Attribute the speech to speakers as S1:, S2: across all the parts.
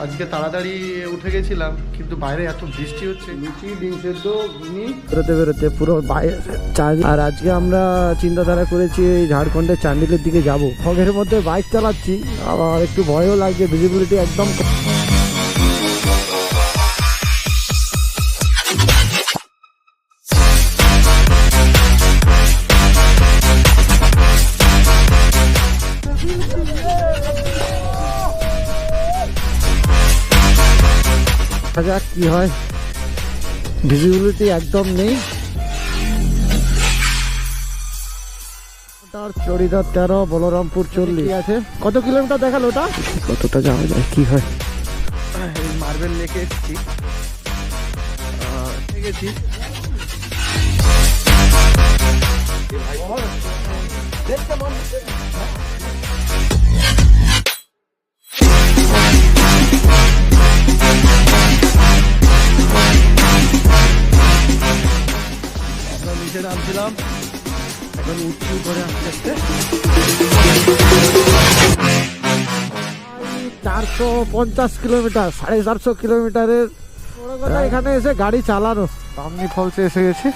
S1: আজকে তাড়াতাড়ি উঠে গেছিলাম, কিন্তু বাইরে এত বৃষ্টি হচ্ছে। লুচি ডিম সেদ্ধ
S2: বেরোতে বেরোতে পুরো বাইরে। আর আজকে আমরা চিন্তাধারা করেছি এই ঝাড়খণ্ডের চান্ডিলের দিকে যাব। ফগের মধ্যে বাইক চালাচ্ছি, আবার একটু ভয়ও লাগছে, ভিজিবিলিটি একদম। যাক কি হয়, ভিজিবিলিটি একদম নেই। চড়িদার 13, বলরামপুর 40 আছে। কত কিলোমিটার দেখালো ওটা? কতটা যাওয়া যায় কি হয়।
S1: মার্বেল লেকে এসেছি, গেছি। নিচে নামছিলাম, এখন উঁচু করে আস্তে আস্তে।
S2: 450 কিলোমিটার, 450 কিলোমিটারের এখানে এসে গাড়ি চালানো।
S1: বামনি ফলসে এসে গেছি।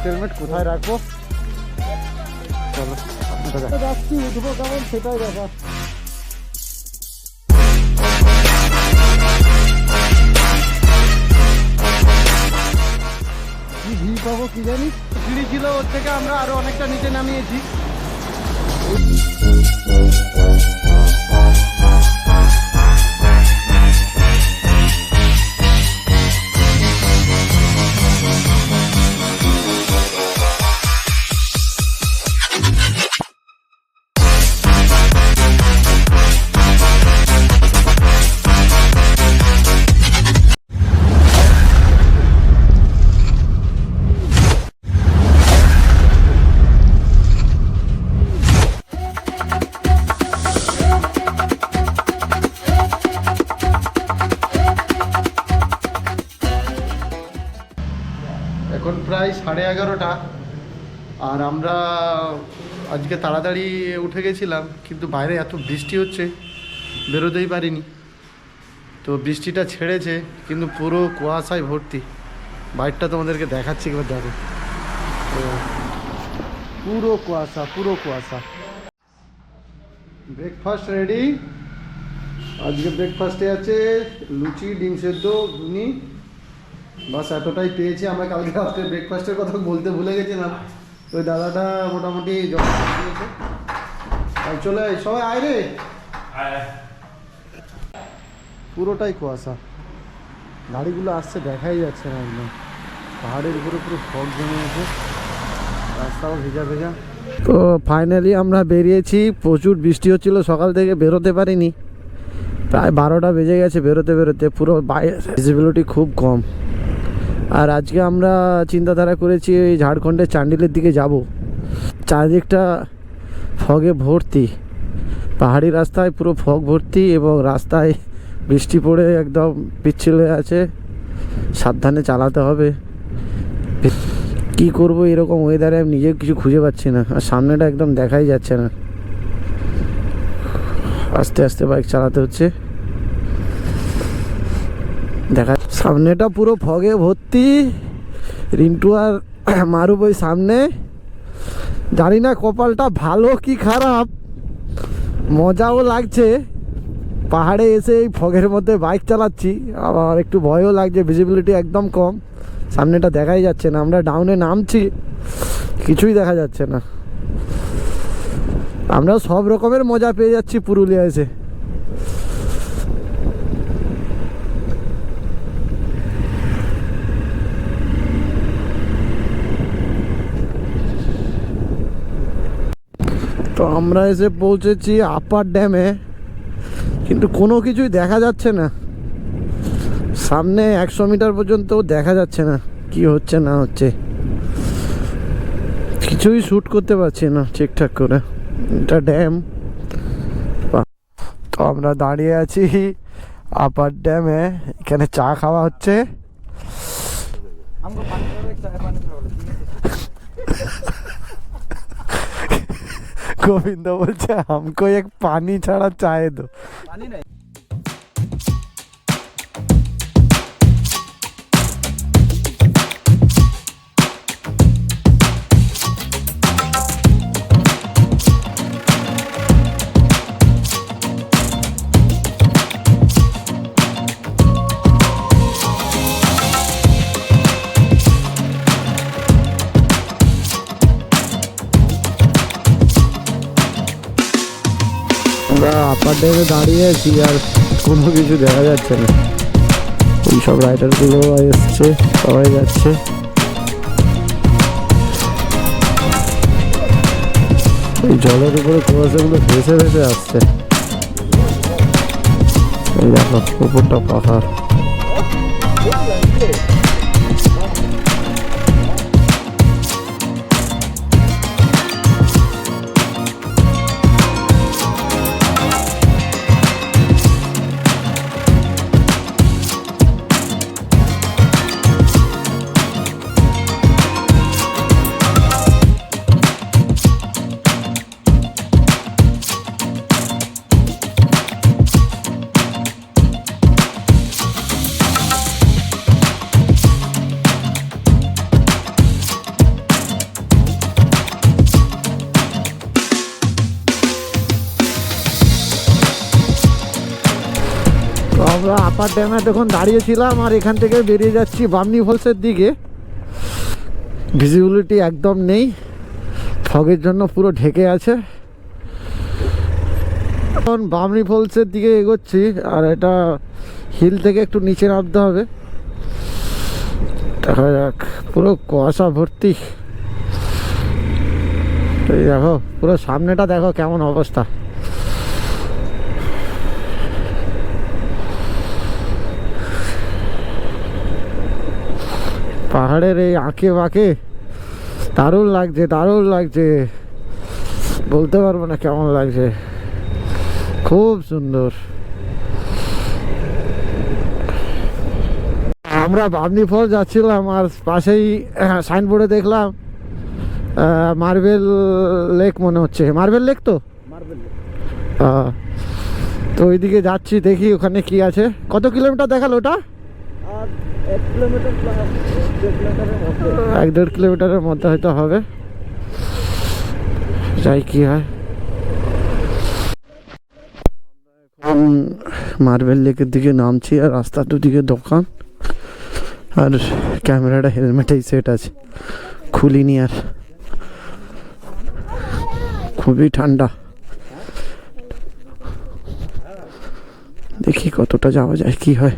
S1: হেলমেট কোথায় রাখবো? চলো
S2: যাচ্ছি, উঠবো কেমন সেটাই ব্যাপার।
S1: কি ভিড় পাবো কি জানি। সিঁড়ি ছিল, ওর থেকে আমরা আরো অনেকটা নিচে নামিয়েছি। এখন প্রায় 11:30, আর আমরা আজকে তাড়াতাড়ি উঠে গেছিলাম, কিন্তু বাইরে এত বৃষ্টি হচ্ছে বেরোতেই পারিনি। তো বৃষ্টিটা ছেড়েছে, কিন্তু পুরো কুয়াশায় ভর্তি। বাইকটা তোমাদেরকে দেখাচ্ছি, একবার দেখো। তো পুরো কুয়াশা, পুরো কুয়াশা। Breakfast ready. আজকে ব্রেকফাস্টে আছে লুচি, ডিম সেদ্ধ, ঘুগনি। বাস এতটাই পেয়েছি। আমরা কালকে রাত্রে ব্রেকফাস্টের কথা বলতে ভুলে গেছিলাম। ওই দাদাটা মোটামুটি দিয়েছে। চলে আয়, সবাই আয় রে। পুরোটাই কুয়াশা, গাড়িগুলো আসছে দেখাই যাচ্ছে না একদম। পাহাড়ের উপরে পুরো ফগ জমে আছে, রাস্তাও ভেজা ভেজা।
S2: তো ফাইনালি আমরা বেরিয়েছি। প্রচুর বৃষ্টি হচ্ছিল, সকাল থেকে বেরোতে পারিনি। প্রায় 12টা বেজে গেছে বেরোতে বেরোতে। পুরো বাইরে ভিজিবিলিটি খুব কম। আর আজকে আমরা চিন্তাধারা করেছি এই ঝাড়খণ্ডের চান্ডিলের দিকে যাব। চারদিকটা ফগে ভর্তি, পাহাড়ি রাস্তায় পুরো ফগ ভর্তি, এবং রাস্তায় বৃষ্টি পড়ে একদম পিচ্ছিল হয়ে আছে। সাবধানে চালাতে হবে। কি করব এরকম ওয়েদারে, আমি নিজে কিছু খুঁজে পাচ্ছি না। আর সামনেটা একদম দেখাই যাচ্ছে না, আস্তে আস্তে বাইক চালাতে হচ্ছে। দেখা সামনেটা পুরো ফগে ভর্তি। রিন্টু আর মারুব ওই সামনে। জানি না কপালটা ভালো কি খারাপ, মজাও লাগছে। পাহাড়ে এসে এই ফগের মধ্যে বাইক চালাচ্ছি, আবার একটু ভয়ও লাগছে, ভিজিবিলিটি একদম কম। সামনেটা দেখাই যাচ্ছে না। আমরা ডাউনে নামছি, কিছুই দেখা যাচ্ছে না। আমরা সব রকমের মজা পেয়ে যাচ্ছি পুরুলিয়া এসে। তো আমরা এসে পৌঁছেছি আপার ড্যামে, কিন্তু কোনো কিছুই দেখা যাচ্ছে না। সামনে 100 মিটার পর্যন্ত দেখা যাচ্ছে না কি হচ্ছে না হচ্ছে। কিছুই শ্যুট করতে পারছি না ঠিকঠাক করে। এটা ড্যাম। তো আমরা দাঁড়িয়ে আছি আপার ড্যামে, এখানে চা খাওয়া হচ্ছে। গোবিন্দ বলছে हमको एक पानी ছাড়া চায় দো। আমরা আপার ড্যামে দাঁড়িয়ে আছি আর কোনো কিছু দেখা যাচ্ছে না। ওই সব রাইডারগুলো এসছে, সবাই যাচ্ছে। এই জলের উপরে কুয়াশাগুলো ভেসে ভেসে আসছে। এই দেখো উপরটা পাহাড়। আমরা আপার ড্যামে তখন দাঁড়িয়েছিলাম আর এখান থেকে বেরিয়ে যাচ্ছি বামনি ফলসের দিকে। ভিজিবিলিটি একদম নেই, ফগের জন্য পুরো ঢেকে আছে। এখন বামনি ফলসের দিকে এগোচ্ছি আর এটা হিল থেকে একটু নিচে নামতে হবে। দেখা যাক, পুরো কুয়াশা ভর্তি। এই দেখো পুরো সামনেটা দেখো কেমন অবস্থা। পাহাড়ের এই আঁকে বাঁকে দারুণ লাগছে, দারুণ লাগছে, বলতে পারবো না কেমন লাগছে, খুব সুন্দর। আমরা বামনি ফল যাচ্ছিলাম আর পাশেই সাইনবোর্ডে দেখলাম মার্বেল লেক, মনে হচ্ছে মার্বেল লেক। তো তো ওইদিকে যাচ্ছি, দেখি ওখানে কি আছে। কত কিলোমিটার দেখালো ওটা? 1-1.5 কিলোমিটারের মধ্যে হয়তো হবে, যাই কি হয়। মার্বেল লেকের দিকে নামছি আর রাস্তার দুদিকে দোকান আর ক্যামেরাটা হেলমেটেই সেট আছে, খুলিনি আর। খুবই ঠান্ডা, দেখি কতটা যাওয়া যায় কি হয়।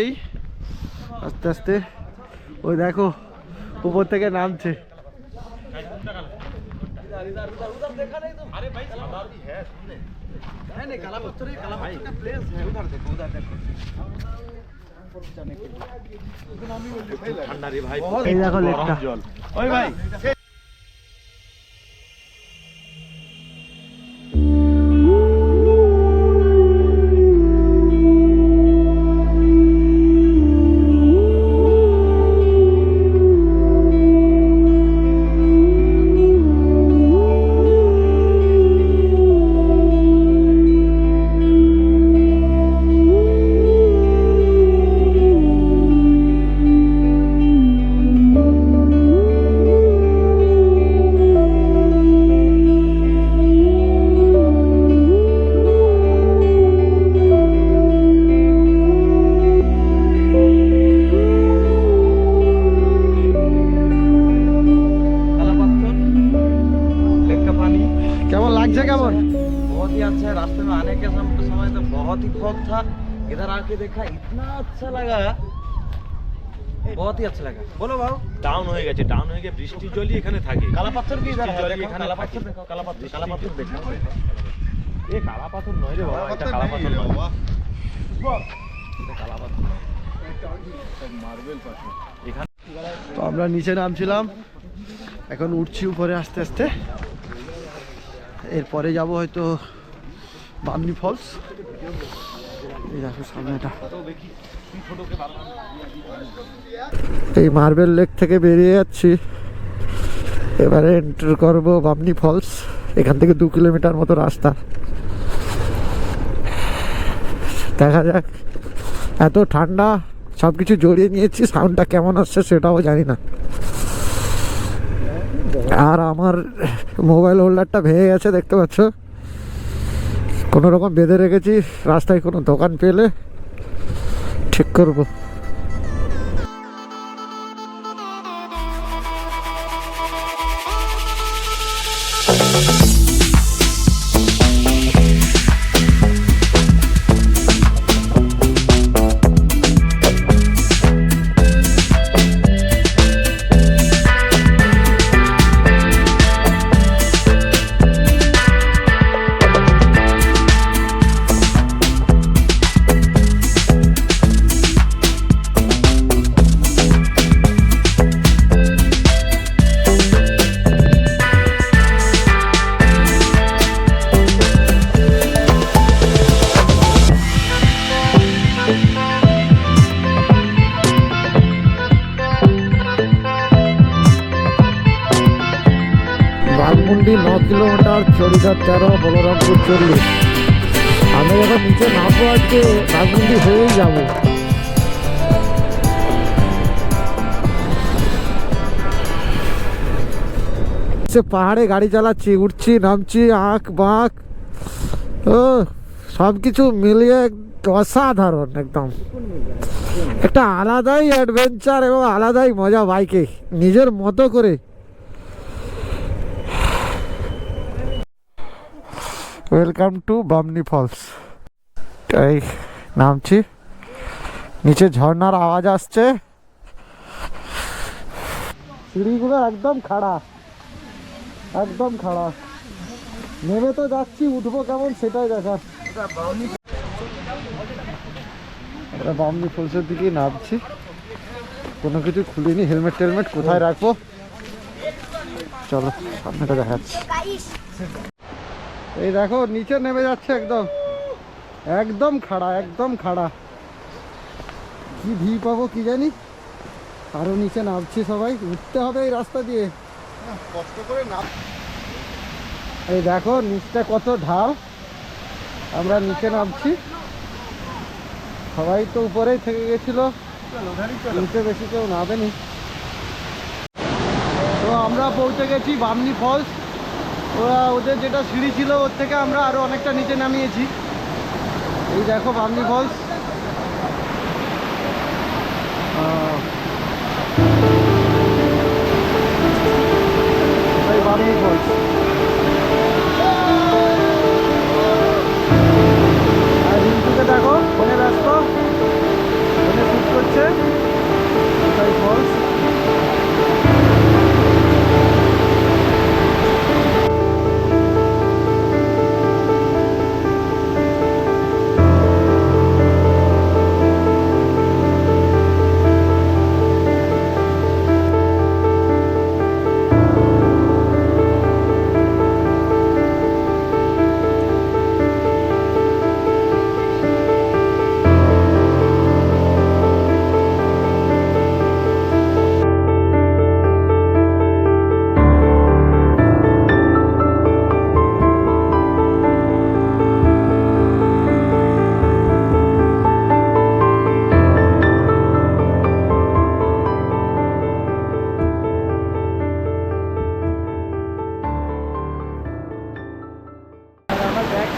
S2: এই আস্তে আস্তে ওই দেখো উপর থেকে নামছে। এই দেখো লেকটা। ওই ভাই কেমন লাগছে? কেমন?
S3: बहुत ही अच्छा है। रास्ते में आने के समय तो बहुत ही फॉग था, इधर आके देखा इतना अच्छा लगा, बहुत ही अच्छा लगा। बोलो भाव।
S4: ডাউন হয়ে গেছে, ডাউন হয়ে গিয়ে বৃষ্টির জলই এখানে থাকে।
S3: काला पत्थर भी इधर है,
S4: जल्दी
S3: देखो
S4: खाना
S3: काला
S4: खाती।
S3: पत्थर देखो, काला पत्थर देखो।
S4: এ কালা পাথর নয় রে বাবা, এটা কালা পাথর নয়, এটা কালা পাথর নয়, মার্বেল পাথর। এখানে
S1: তো আমরা নিচে নামছিলাম, এখন উঠছি উপরে আস্তে আস্তে। এরপরে যাব হয়তো বামনি ফলস। এই দেখো সামনেটা। এই মার্বেল লেক থেকে বেরিয়ে যাচ্ছি,
S2: এবারে এন্টার করবো বামনি ফলস। এখান থেকে 2 কিলোমিটার মতো রাস্তা। দেখা যাক, এত ঠান্ডা, সব কিছু জড়িয়ে নিয়েছি, সাউন্ডটা কেমন আসছে সেটাও জানি না। আর আমার মোবাইল হোল্ডারটা ভেঙে গেছে, দেখতে পাচ্ছ। কোনো রকম বেঁধে রেখেছি, রাস্তায় কোনো দোকান পেলে ঠিক করবো। বাঘমুন্ডি 9 কিলোমিটার, চড়িদার 13, বলরামপুর 40। আমরা যখন নিচে নামবো আজকে বাঘমুন্ডি হয়েই যাবো। পাহাড়ে গাড়ি চালাচ্ছি, উঠছি নামছি, আঁক বাঁক, ও সব কিছু মিলিয়ে অসাধারণ, একদম একটা আলাদাই অ্যাডভেঞ্চার এবং আলাদাই মজা বাইকে, নিজের মতো করে। Welcome to Bamni falls. এই নামছি, নিচে ঝর্ণার আওয়াজ আসছে, সিঁড়িগুলো একদম খাড়া, একদম খাড়া। নেমে তো যাচ্ছি, উঠবো কেমন সেটাই দেখার। আমরা বামনি ফলসের দিকে নামছি, কোনো কিছু খুলিনি, হেলমেট টেলমেট কোথায় রাখবো, চলো সামনেটা দেখাচ্ছি। এই দেখো নিচে নেমে যাচ্ছে, একদম একদম খাড়া, একদম খাড়া। কি ভিড় পাবো কি জানি, আরো নিচে নামছি, সবাই উঠতে হবে এই রাস্তা দিয়ে,
S1: কষ্ট করে নাম।
S2: এই দেখো নিচটা কত ঢাল, আমরা নিচে নামছি। সবাই তো উপরেই থেকে গেছিল, নিচে বেশি কেউ নামেনি।
S1: তো আমরা পৌঁছে গেছি বামনি ফলস। ওদের যেটা সিঁড়ি ছিল ওর থেকে আমরা আরো অনেকটা নিচে নামিয়েছি। এই দেখো বামনি ফলস। এই বামনি ফলস। আর রিন্টুকে দেখো ফোনে ব্যস্ত, ফোনে শুট করছে। এই ফলস।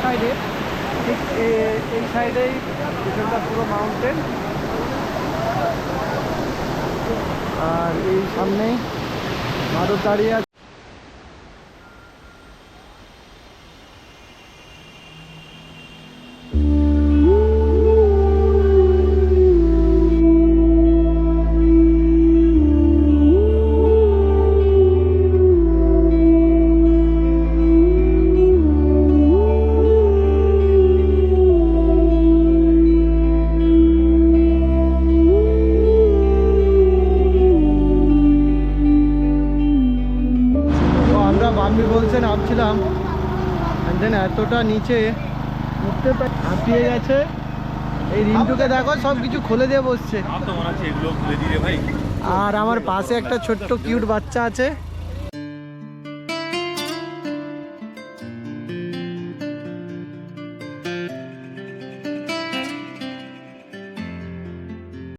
S1: সাইডে ঠিক এই সাইডেই পিছনটা পুরো মাউন্টেন, আর এই সামনেই মাদুর দাঁড়িয়ে আছে। বামনি বলছে নামছিলাম, দেন এতটা নিচে উঠতে হাঁপিয়ে গেছে। এই রিন্টুকে দেখো সব কিছু খুলে দিয়ে বসছে, আর আমার পাশে একটা ছোট্ট কিউট বাচ্চা আছে।